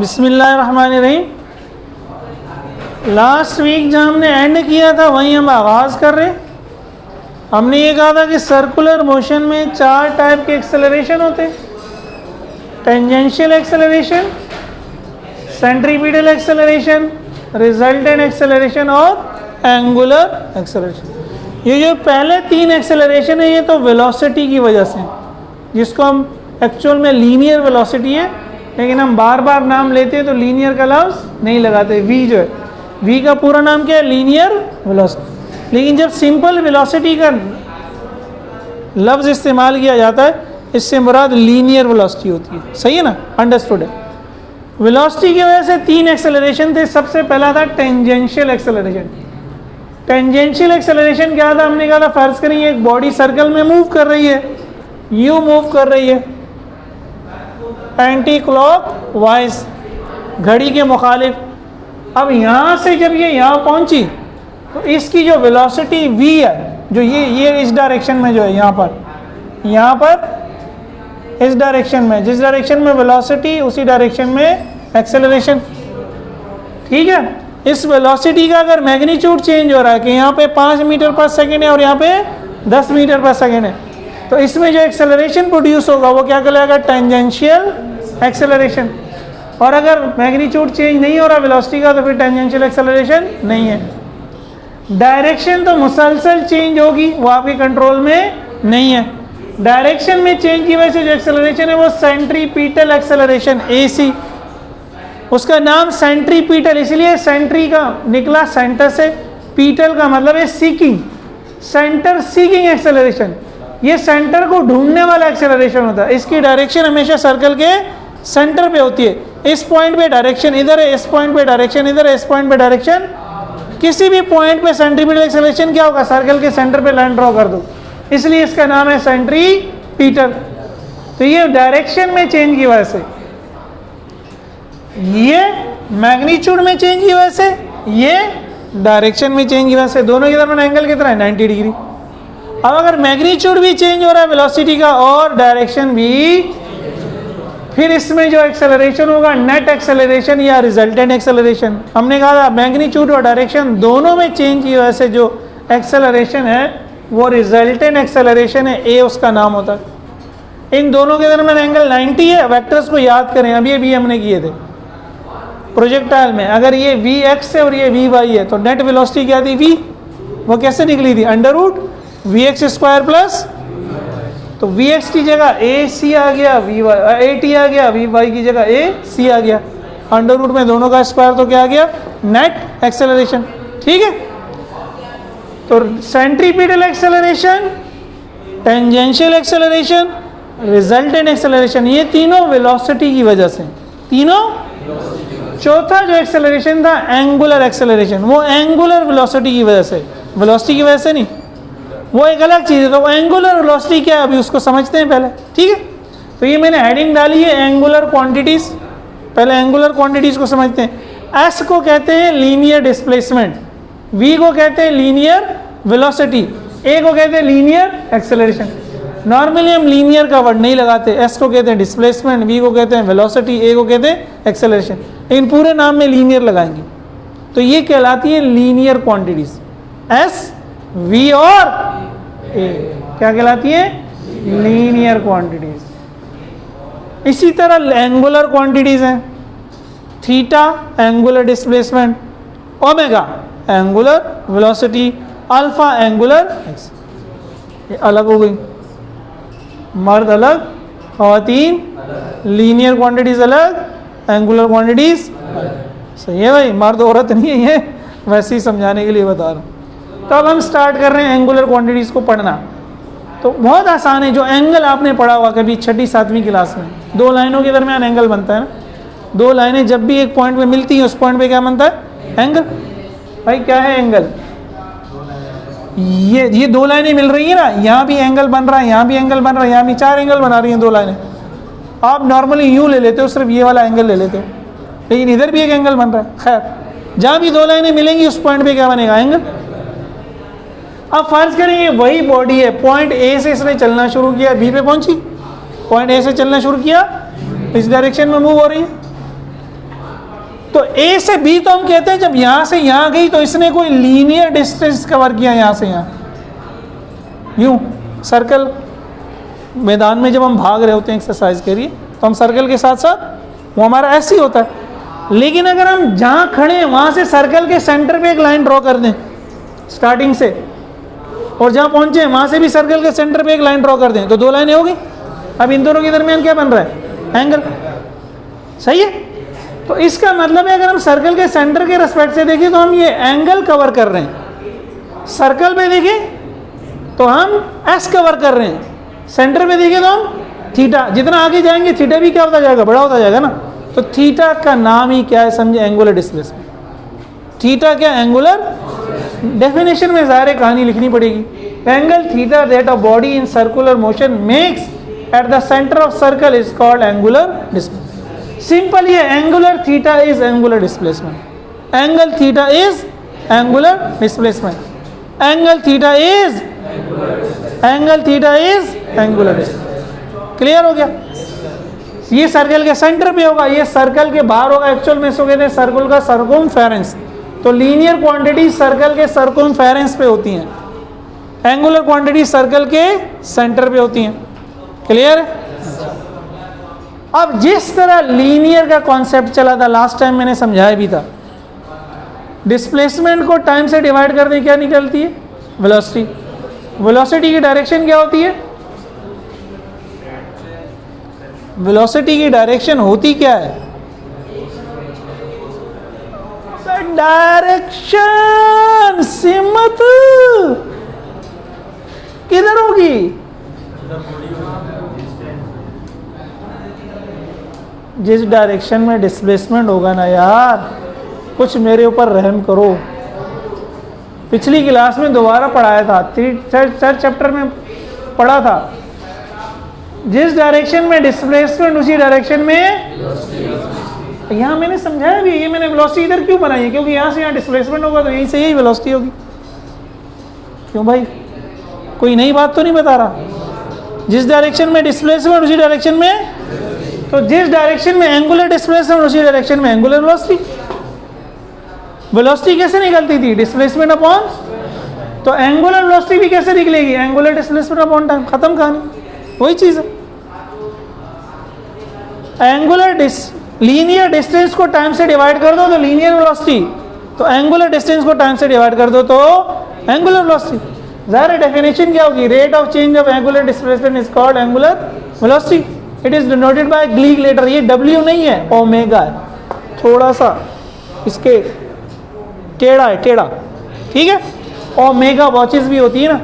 बिस्मिल्लाहिर्रहमानिर्रहीम। Last week जहाँ हमने एंड किया था वहीं हम आगाज़ कर रहे हैं। हमने ये कहा था कि सर्कुलर मोशन में 4 टाइप के एक्सेलरेशन होते हैं: tangential acceleration, centripetal acceleration, resultant acceleration और एंगुलर एक्सेलरेशन। ये जो पहले 3 एक्सेलरेशन है ये तो वेलोसिटी की वजह से, जिसको हम एक्चुअल में लीनियर वेलोसिटी है, लेकिन हम बार बार नाम लेते हैं तो लीनियर का लफ्ज़ नहीं लगाते। वी जो है, वी का पूरा नाम क्या है? Linear velocity. लेकिन जब सिंपल वेलोसिटी का लफ्ज़ इस्तेमाल किया जाता है, इससे मुराद लीनियर वेलोसिटी होती है। सही है ना? अंडरस्टूड है। वेलोसिटी की वजह से 3 एक्सेलरेशन थे। सबसे पहला था टेंजेंशियल एक्सेलरेशन। टेंजेंशियल एक्सेलरेशन क्या था? हमने कहा था फर्ज करें एक बॉडी सर्कल में मूव कर रही है, यू मूव कर रही है एंटी क्लॉक वाइज, घड़ी के मुखालिफ। अब यहाँ से जब ये यहाँ पहुँची तो इसकी जो वेलोसिटी v है, जो ये इस डायरेक्शन में जो है, यहाँ पर इस डायरेक्शन में, जिस डायरेक्शन में वेलोसिटी उसी डायरेक्शन में एक्सेलरेशन। ठीक है? इस वेलोसिटी का अगर मैग्नीट्यूड चेंज हो रहा है कि यहाँ पे 5 मीटर पर सेकेंड है और यहाँ पे 10 मीटर पर सेकेंड है, तो इसमें जो एक्सेलरेशन प्रोड्यूस होगा वो क्या कहलाएगा? Tangential acceleration. और अगर मैग्नीट्यूड चेंज नहीं हो रहा वेलोसिटी का तो फिर टेंजेंशियल एक्सेलरेशन नहीं है। डायरेक्शन तो मुसलसल चेंज होगी, वो आपके कंट्रोल में नहीं है। डायरेक्शन में चेंज की वजह से जो एक्सेलरेशन है वो सेंट्रीपिटल एक्सेलरेशन, AC। उसका नाम सेंट्रीपिटल इसलिए, सेंट्री का निकला सेंटर से, पीटल का मतलब है सीकिंग, सेंटर सीकिंग एक्सेलरेशन। ये सेंटर को ढूंढने वाला एक्सेलरेशन होता है। इसकी डायरेक्शन हमेशा सर्कल के सेंटर पे होती है। इस पॉइंट पे डायरेक्शन इधर है, इस पॉइंट पे डायरेक्शन इधर है, इस पॉइंट पे डायरेक्शन, किसी भी पॉइंट पे सेंट्रीपिटल एक्सेलरेशन क्या होगा? सर्कल के सेंटर पे लाइन ड्रॉ कर दो, इसलिए इसका नाम है सेंट्रीपिटल। तो ये डायरेक्शन में चेंज की वजह से, ये मैग्नीट्यूड में चेंज की वजह से, ये डायरेक्शन में चेंज की वजह से, दोनों के दरमियान एंगल कितना है? 90 डिग्री। अब अगर मैग्नीट्यूड भी चेंज हो रहा है वेलोसिटी का और डायरेक्शन भी, फिर इसमें जो एक्सेलरेशन होगा नेट एक्सेलरेशन या रिजल्टेंट एक्सेलरेशन। हमने कहा था मैग्नीट्यूड और डायरेक्शन दोनों में चेंज की वजह से जो एक्सेलरेशन है वो रिजल्टेंट एक्सेलरेशन है, ए उसका नाम होता है। इन दोनों के दरमियान एंगल 90 है। वेक्टर्स को याद करें, अभी भी हमने किए थे प्रोजेक्टाइल में। अगर ये Vx है और ये Vy है तो नेट वेलोसिटी क्या थी? V। वो कैसे निकली थी? अंडर रूट Vx² प्लस, तो Vx की जगह AC आ गया, AT आ गया, Vy की जगह AC आ गया। अंडर रूट में दोनों का स्क्वायर तो क्या आ गया? Net acceleration. ठीक है? तो centripetal acceleration, tangential acceleration, resultant acceleration, ये तीनों वेलोसिटी की वजह से, तीनों। चौथा जो एक्सेलरेशन था एंगुलर एक्सेलरेशन, वो एंगुलर वेलोसिटी की वजह से, वेलोसिटी की वजह से नहीं, वो एक अलग चीज़ है। तो एंगुलर वेलोसिटी क्या है अभी उसको समझते हैं पहले। ठीक है? तो ये मैंने हेडिंग डाली है एंगुलर क्वांटिटीज़। पहले एंगुलर क्वांटिटीज़ को समझते हैं। एस को कहते हैं लीनियर डिस्प्लेसमेंट, वी को कहते हैं लीनियर वेलोसिटी, ए को कहते हैं लीनियर एक्सेलरेशन। नॉर्मली हम लीनियर का वर्ड नहीं लगाते। एस को कहते हैं डिस्प्लेसमेंट, वी को कहते हैं वेलोसिटी, ए को कहते हैं एक्सेलरेशन, लेकिन पूरे नाम में लीनियर लगाएंगे। तो ये कहलाती है लीनियर क्वांटिटीज़, एस, वी और ए क्या कहलाती है? Linear quantities. इसी तरह एंगुलर क्वांटिटीज हैं। Theta angular displacement, omega angular velocity, alpha angular, ये अलग हो गई। मर्द अलग, खवातीन, लीनियर क्वांटिटीज अलग, एंगुलर क्वांटिटीज। सही है भाई, मर्द औरत नहीं है, ये वैसे ही समझाने के लिए बता रहा हूँ। तो अब हम स्टार्ट कर रहे हैं एंगुलर क्वांटिटीज़ को पढ़ना। तो बहुत आसान है। जो एंगल आपने पढ़ा हुआ कभी 6ठी 7वीं क्लास में, 2 लाइनों के दरमियान एंगल बनता है ना। 2 लाइनें जब भी एक पॉइंट पे मिलती हैं उस पॉइंट पे क्या बनता है? एंगल। भाई क्या है एंगल? ये 2 लाइनें मिल रही है ना, यहाँ भी एंगल बन रहा है, यहाँ भी एंगल बन रहा है, यहाँ भी 4 एंगल बना रही हैं 2 लाइनें। आप नॉर्मली यूँ ले लेते हो, सिर्फ ये वाला एंगल ले लेते हो, लेकिन इधर भी एक एंगल बन रहा है। खैर, जहाँ भी 2 लाइनें मिलेंगी उस पॉइंट पे क्या बनेगा? एंगल। अब फर्ज करें ये वही बॉडी है, पॉइंट ए से इसने चलना शुरू किया, बी पे पहुंची, पॉइंट ए से चलना शुरू किया, इस डायरेक्शन में मूव हो रही है। तो ए से बी तो हम कहते हैं जब यहां से यहां गई तो इसने कोई लीनियर डिस्टेंस कवर किया यहां से यहां, यूं सर्कल। मैदान में जब हम भाग रहे होते हैं एक्सरसाइज के लिए तो हम सर्कल के साथ साथ वो हमारा ऐसे ही होता है। लेकिन अगर हम जहां खड़े हैं वहां से सर्कल के सेंटर पे एक लाइन ड्रॉ कर दें स्टार्टिंग से, और जहां पहुंचे वहां से भी सर्कल के सेंटर पे एक लाइन ड्रॉ कर दें, तो दो लाइनें होगी। अब इन दोनों के दरमियान क्या बन रहा है? एंगल। सही है। तो इसका मतलब है अगर हम सर्कल के सेंटर के रेस्पेक्ट से देखें तो हम ये एंगल कवर कर रहे हैं। सर्कल पे देखें तो हम एस कवर कर रहे हैं, सेंटर पे देखें तो हम थीटा। जितना आगे जाएंगे थीटा भी क्या होता जाएगा? बड़ा होता जाएगा ना। तो थीटा का नाम ही क्या है समझे? Angular displacement. थीटा क्या? एंगुलर। डेफिनेशन में ज़ाहिर कहानी लिखनी पड़ेगी। Angle theta that a body in circular motion makes at the centre of circle is called angular displacement. Simple ये angular theta is angular displacement. Angle theta is angular displacement. Angle theta is angle theta is angular displacement. Clear हो गया? ये circle के centre पे होगा, ये circle के बाहर होगा। एक्चुअल में इसको कहते हैं सर्कल का सर्कमफेरेंस। तो लीनियर क्वांटिटी सर्कल के सर्कमफेरेंस पे होती हैं, एंगुलर क्वांटिटी सर्कल के सेंटर पे होती हैं। क्लियर है? अब जिस तरह लीनियर का कॉन्सेप्ट चला था लास्ट टाइम मैंने समझाया भी था, डिस्प्लेसमेंट को टाइम से डिवाइड कर दें क्या निकलती है? वेलोसिटी। वेलोसिटी की डायरेक्शन क्या होती है? वेलोसिटी की डायरेक्शन होती क्या है? डायरेक्शन सिमत किधर होगी? जिस डायरेक्शन में डिस्प्लेसमेंट होगा ना यार, कुछ मेरे ऊपर रहम करो। पिछली क्लास में दोबारा पढ़ाया था, थर्ड चैप्टर में पढ़ा था। जिस डायरेक्शन में डिस्प्लेसमेंट उसी डायरेक्शन में, यहाँ मैंने समझाया भी, ये मैंने वेलोसिटी इधर क्यों बनाई है? क्योंकि यहाँ से यहाँ डिस्प्लेसमेंट होगा तो यहीं से यही वेलोसिटी होगी। क्यों भाई, कोई नई बात तो नहीं बता रहा? जिस डायरेक्शन में डिस्प्लेसमेंट उसी डायरेक्शन में, तो जिस डायरेक्शन में एंगुलर डिस्प्लेसमेंट उसी डायरेक्शन में एंगुलर वेलोसिटी। वेलोसिटी कैसे निकलती थी? डिस्प्लेसमेंट अपॉन, तो एंगुलर वेलोसिटी भी कैसे निकलेगी? Angular displacement upon time. खत्म कहानी, वही चीज है। एंगुलर लीनियर डिस्टेंस को टाइम से डिवाइड कर दो तो लीनियर वेलोसिटी, तो एंगुलर डिस्टेंस को टाइम से डिवाइड कर दो तो एंगुलर वेलोसिटी। ज़ाहिर डेफिनेशन क्या होगी? Rate of change of angular displacement is called angular velocity. It is denoted by Greek letter. ये W नहीं है, ओमेगा है, थोड़ा सा इसके टेढ़ा है, टेढ़ा। ठीक है? ओमेगा वॉचेस भी होती है ना,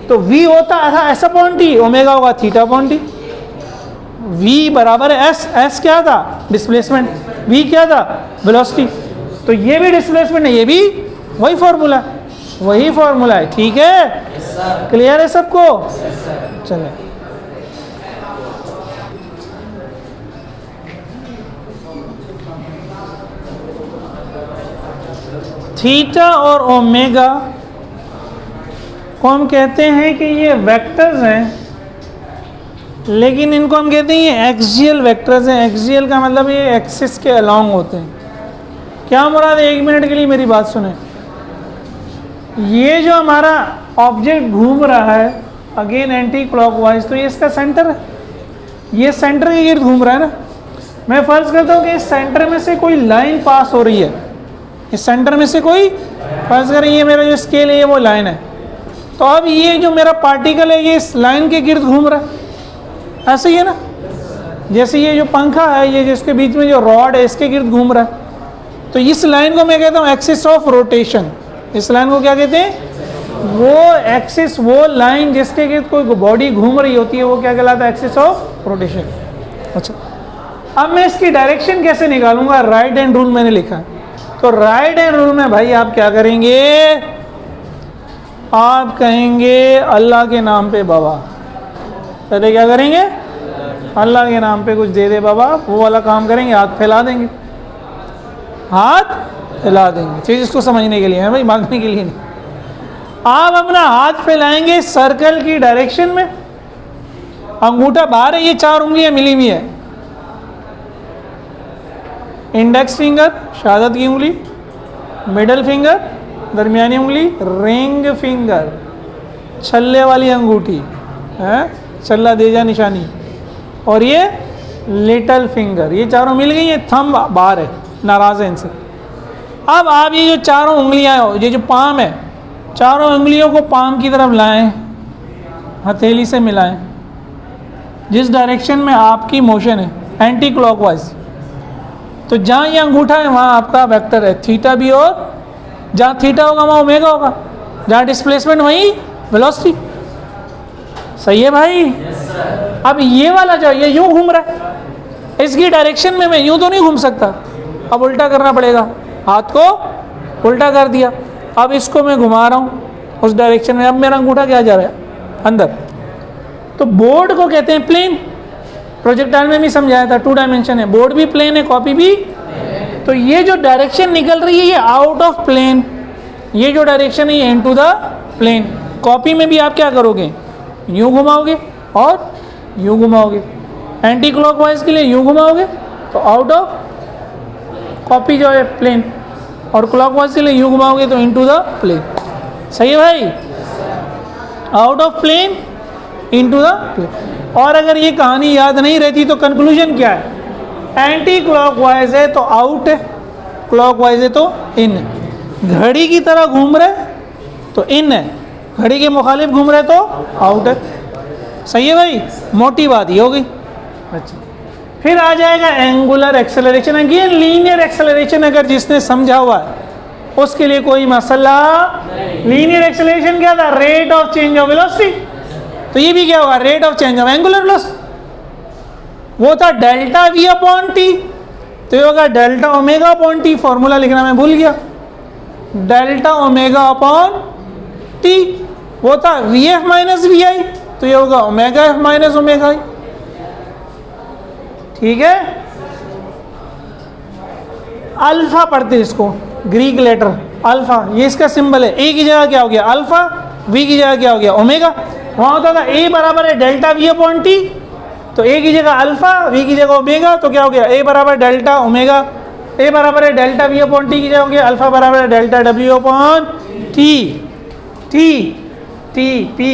तो V होता है S अपॉन T, ओमेगा होगा थीटा अपॉन T। V बराबर है S। S क्या था? डिस्प्लेसमेंट। V क्या था? वेलोसिटी। तो ये भी डिस्प्लेसमेंट है, ये भी वही फॉर्मूला, वही फॉर्मूला है। ठीक है? क्लियर है सबको? चले, थीटा और ओमेगा को हम कहते हैं कि ये वेक्टर्स हैं, लेकिन इनको हम कहते हैं ये एक्सियल वेक्टर्स हैं। एक्सियल का मतलब ये एक्सिस के अलोंग होते हैं। क्या मुराद है? 1 मिनट के लिए मेरी बात सुने। ये जो हमारा ऑब्जेक्ट घूम रहा है अगेन एंटी क्लॉकवाइज, तो ये इसका सेंटर है, ये सेंटर के गिर्द घूम रहा है ना। मैं फर्ज करता हूँ कि इस सेंटर में से कोई लाइन पास हो रही है, इस सेंटर में से कोई, फर्ज करें ये मेरा जो स्केल है ये वो लाइन है, तो अब ये जो मेरा पार्टिकल है ये इस लाइन के गिर्द घूम रहा है। ऐसे ही है ना, जैसे ये जो पंखा है ये जिसके बीच में जो रॉड है इसके गिर्द घूम रहा है। तो इस लाइन को मैं कहता हूँ एक्सिस ऑफ रोटेशन। इस लाइन को क्या कहते हैं? वो एक्सिस, वो लाइन जिसके गिर्द कोई बॉडी घूम रही होती है वो क्या कहलाता है? Axis of rotation. अच्छा, अब मैं इसकी डायरेक्शन कैसे निकालूंगा? राइट हैंड रूल मैंने लिखा है। तो राइट हैंड रूल में भाई आप क्या करेंगे? आप कहेंगे अल्लाह के नाम पे बाबा। पहले क्या करेंगे? अल्लाह के नाम पे कुछ दे दे बाबा, वो वाला काम करेंगे, हाथ फैला देंगे, हाथ फैला देंगे। चीज इसको समझने के लिए है भाई, मांगने के लिए नहीं। आप अपना हाथ फैलाएंगे सर्कल की डायरेक्शन में, अंगूठा बाहर है, ये 4 उंगलियां मिली हुई है, इंडेक्स फिंगर शहादत की उंगली, मिडल फिंगर दरमियानी उंगली, रिंग फिंगर छल्ले वाली अंगूठी है, छल्ला देजा निशानी, और ये लिटल फिंगर, ये चारों मिल गई, ये थंब बाहर है, नाराज है इनसे। अब आप ये जो चारों उंगलियां हो, ये जो पाम है, चारों उंगलियों को पाम की तरफ लाएं, हथेली से मिलाएं, जिस डायरेक्शन में आपकी मोशन है एंटी क्लॉकवाइज। तो जहाँ ये अंगूठा है वहाँ आपका वेक्टर है थीटा भी, और जहाँ थीटा होगा वहाँ ओमेगा होगा, जहाँ डिस्प्लेसमेंट वहीं वेलोसिटी। सही है भाई? अब ये वाला जो ये यूँ घूम रहा है, इसकी डायरेक्शन में मैं यूँ तो नहीं घूम सकता, अब उल्टा करना पड़ेगा, हाथ को उल्टा कर दिया, अब इसको मैं घुमा रहा हूँ उस डायरेक्शन में, अब मेरा अंगूठा क्या जा रहा है अंदर। तो बोर्ड को कहते हैं प्लेन, प्रोजेक्टाइल में भी समझाया था, 2 डायमेंशन है, बोर्ड भी प्लेन है, कॉपी भी। तो ये जो डायरेक्शन निकल रही है ये आउट ऑफ प्लेन, ये जो डायरेक्शन है ये इनटू द प्लेन। कॉपी में भी आप क्या करोगे, यूँ घुमाओगे और यूँ घुमाओगे, एंटी क्लॉकवाइज के लिए यूँ घुमाओगे तो आउट ऑफ कॉपी जो है प्लेन, और क्लॉकवाइज के लिए यूँ घुमाओगे तो इनटू द प्लेन। सही है भाई? Out of plane into the plane. और अगर ये कहानी याद नहीं रहती तो कंक्लूजन क्या है, एंटी क्लॉकवाइज है तो आउट है, क्लॉकवाइज है तो इन है। घड़ी की तरह घूम रहे तो इन है, घड़ी के मुखालिफ घूम रहे तो आउट है। सही है भाई? मोटी बात ये हो गई। अच्छा, फिर आ जाएगा angular acceleration. Again linear acceleration अगर जिसने समझा हुआ है उसके लिए कोई मसला। लीनियर एक्सेलरेशन क्या था, rate of change of velocity. तो ये भी क्या होगा, rate of change of angular velocity. वो था डेल्टा वी अपॉन टी, तो ये होगा delta omega upon T. Formula लिखना मैं भूल गया, डेल्टा ओमेगा अपॉन टी। वो था वी एफ माइनस वी आई, तो ये होगा ओमेगा एफ माइनस ओमेगा आई। ठीक है, अल्फा पढ़ते इसको, ग्रीक लेटर अल्फा, ये इसका सिंबल है। ए की जगह क्या हो गया अल्फा, वी की जगह क्या हो गया ओमेगा। वहां होता था ए बराबर है डेल्टा वी अपॉन टी, तो ए की जगह अल्फा, वी की जगह ओमेगा, तो क्या हो गया ए बराबर डेल्टा ओमेगा। ए बराबर है डेल्टा वी अपॉन टी की जगह हो गया अल्फा बराबर है delta W upon T. T T P.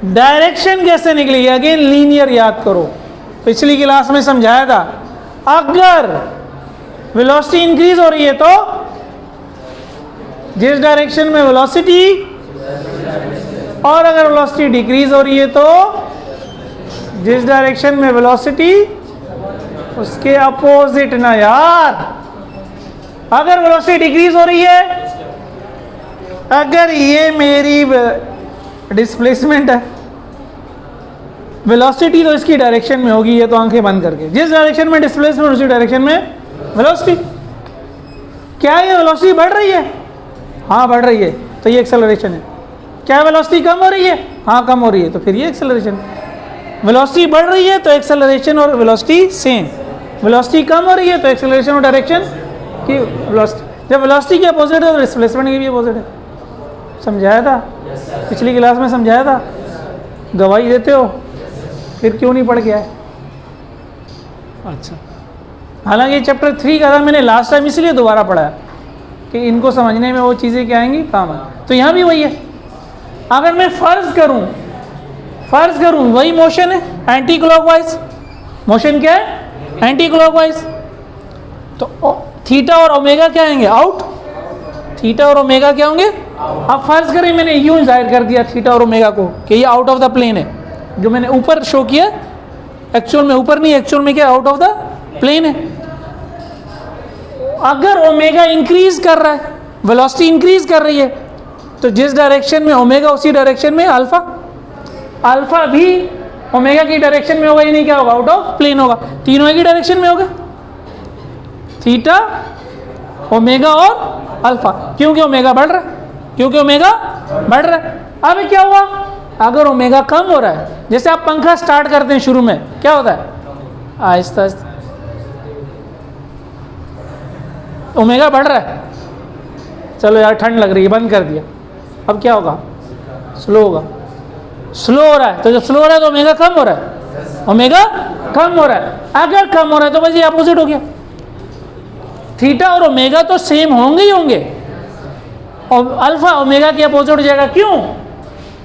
Direction कैसे निकली, अगेन लीनियर याद करो, पिछली क्लास में समझाया था। अगर वेलोसिटी इंक्रीज हो रही है तो जिस डायरेक्शन में वेलोसिटी, और अगर वेलोसिटी डिक्रीज हो रही है तो जिस डायरेक्शन में वेलोसिटी उसके अपोजिट ना यार। अगर वेलोसिटी डिक्रीज हो रही है, अगर ये मेरी डिस्प्लेसमेंट है, वेलोसिटी तो इसकी डायरेक्शन में होगी, ये तो आंखें बंद करके, जिस डायरेक्शन में डिस्प्लेसमेंट उसी डायरेक्शन में वेलोसिटी। क्या ये वेलोसिटी बढ़ रही है? हाँ बढ़ रही है, तो ये एक्सेलरेशन है। क्या वेलोसिटी कम हो रही है? हाँ कम हो रही है, तो फिर ये एक्सेलरेशन। वेलोसिटी बढ़ रही है तो एक्सेलरेशन और वेलोसिटी सेम, वेलोसिटी कम हो रही है तो एक्सेलरेशन और डायरेक्शन की वेलोसिटी। जब वेलोसिटी की अपोजिट है तो डिस्प्लेसमेंट की भी अपोजिट है। समझाया था पिछली क्लास में, समझाया था। गवाही देते हो फिर क्यों नहीं पढ़ के आए? अच्छा, हालांकि चैप्टर 3 का था, मैंने लास्ट टाइम इसलिए दोबारा पढ़ाया कि इनको समझने में वो चीज़ें क्या आएंगी काम है। तो यहाँ भी वही है। अगर मैं फ़र्ज़ करूँ वही मोशन है एंटी क्लॉकवाइज। मोशन क्या है? Anti clockwise. तो थीटा और ओमेगा क्या आएंगे? आउट। थीटा और ओमेगा क्या होंगे? अब फर्ज करें मैंने यूं जाहिर कर दिया थीटा और ओमेगा को कि ये आउट ऑफ द प्लेन है, जो मैंने ऊपर शो किया, एक्चुअल में ऊपर नहीं, एक्चुअल में क्या आउट ऑफ द प्लेन है। अगर ओमेगा इंक्रीज कर रहा है, वेलोसिटी इंक्रीज कर रही है, तो जिस डायरेक्शन में ओमेगा उसी डायरेक्शन में अल्फा। अल्फा भी ओमेगा की डायरेक्शन में होगा, ये नहीं क्या होगा? आउट ऑफ प्लेन होगा। तीनों की डायरेक्शन में होगा, थीटा ओमेगा और अल्फा, क्योंकि ओमेगा बढ़ रहा है, क्योंकि ओमेगा बढ़ रहा है। अब क्या हुआ? अगर ओमेगा कम हो रहा है, जैसे आप पंखा स्टार्ट करते हैं शुरू में क्या होता है? आहिस्ता आहिस्ता ओमेगा बढ़ रहा है, चलो यार ठंड लग रही है, बंद कर दिया। अब क्या होगा? स्लो होगा। स्लो हो रहा है, तो जब स्लो हो रहा है तो ओमेगा कम हो रहा है, ओमेगा कम हो रहा है। अगर कम हो रहा है तो बस ये अपोजिट हो गया। थीटा और ओमेगा तो सेम होंगे ही होंगे, और अल्फा ओमेगा के अपोजिट हो जाएगा। क्यों?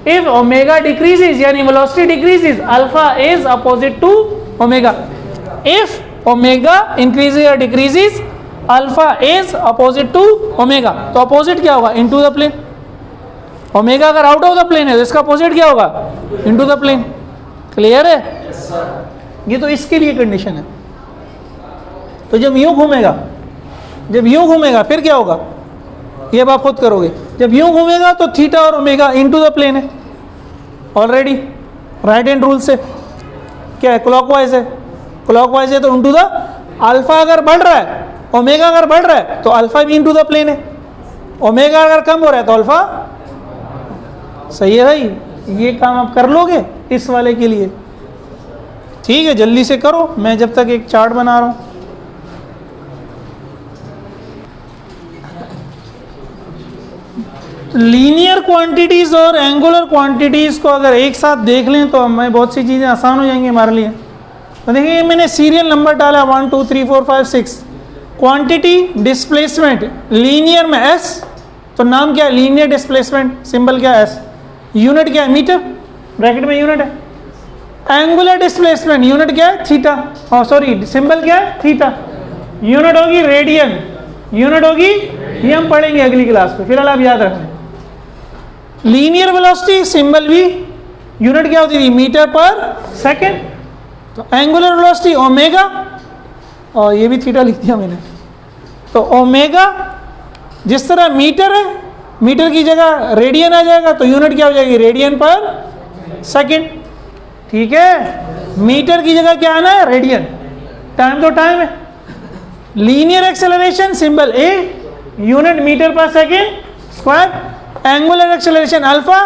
इफ ओमेगा डिक्रीजेज यानी velocity decreases, alpha is opposite to omega. If omega increases या decreases, alpha is opposite to omega. तो अपोजिट क्या होगा? Into the plane. ओमेगा अगर आउट ऑफ द प्लेन है तो इसका अपोजिट क्या होगा? Into the plane. क्लियर है? ये तो इसके लिए कंडीशन है। तो जब यूं घूमेगा, जब यूं घूमेगा फिर क्या होगा? ये अब आप खुद करोगे। जब यूं घूमेगा तो थीटा और ओमेगा इनटू द प्लेन है ऑलरेडी, राइट हैंड रूल से। क्या है? क्लॉकवाइज है, क्लॉकवाइज है तो इनटू द, अल्फा अगर बढ़ रहा है, ओमेगा अगर बढ़ रहा है तो अल्फा भी इनटू द प्लेन है। ओमेगा अगर कम हो रहा है तो अल्फा, सही है भाई? ये काम आप कर लोगे इस वाले के लिए? ठीक है, जल्दी से करो, मैं जब तक एक चार्ट बना रहा हूं। लीनियर क्वांटिटीज और एंगुलर क्वांटिटीज को अगर एक साथ देख लें तो हमें बहुत सी चीज़ें आसान हो जाएंगी हमारे लिए। तो देखिए मैंने सीरियल नंबर डाला 1 2 3 4 5 6। क्वांटिटी डिस्प्लेसमेंट लीनियर में एस, तो नाम क्या है? लीनियर डिस्प्लेसमेंट, सिंबल क्या है? एस। यूनिट क्या है? मीटर, ब्रैकेट में यूनिट है। एंगुलर डिस्प्लेसमेंट यूनिट क्या है? थीटा, हाँ सॉरी सिंबल क्या है? थीटा। यूनिट होगी रेडियन, यूनिट होगी, ये हम पढ़ेंगे अगली क्लास पे, फिलहाल आप याद रखें। लीनियर वेलोसिटी सिंबल भी, यूनिट क्या होती थी? मीटर पर सेकेंड। तो एंगुलर वेलोसिटी ओमेगा, और ये भी थीटा लिख दिया मैंने। तो ओमेगा जिस तरह मीटर है, मीटर की जगह रेडियन आ जाएगा तो यूनिट क्या हो जाएगी? रेडियन पर सेकेंड। ठीक है, मीटर की जगह क्या आना है? रेडियन। टाइम तो टाइम है। Linear acceleration symbol A, unit metre पर second square. Angular acceleration alpha,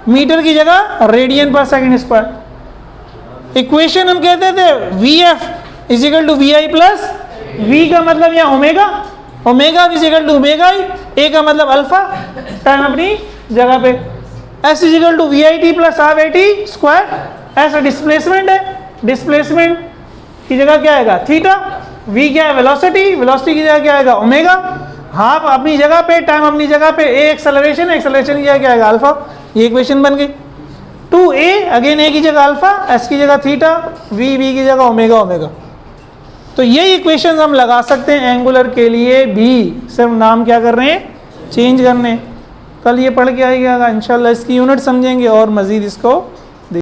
metre की जगह रेडियन पर सेकेंड स्क्वायर। इक्वेशन हम कहते थे v f is equal to v i plus, v का मतलब यहाँ omega, omega is equal to omega i, a का मतलब अल्फा, टाइम अपनी जगह पे। S is equal to v i t plus half a t square. ऐसा displacement है, डिस्प्लेसमेंट की जगह क्या आएगा? थीटा। वी क्या है? वेलोसिटी, वेलोसिटी की जगह क्या आएगा? ओमेगा। हाफ अपनी जगह पे, टाइम अपनी जगह पे, ए एक्सेलरेशन, एक्सेलरेशन की जगह क्या आएगा? अल्फा। ये इक्वेशन बन गई। 2a अगेन ए की जगह अल्फा, एस की जगह थीटा, वी की जगह ओमेगा, ओमेगा। तो ये इक्वेशन हम लगा सकते हैं एंगुलर के लिए भी, सिर्फ नाम क्या कर रहे हैं? चेंज करने। कल ये पढ़ के आएगा इंशाल्लाह, इसकी यूनिट समझेंगे और मज़ीद इसको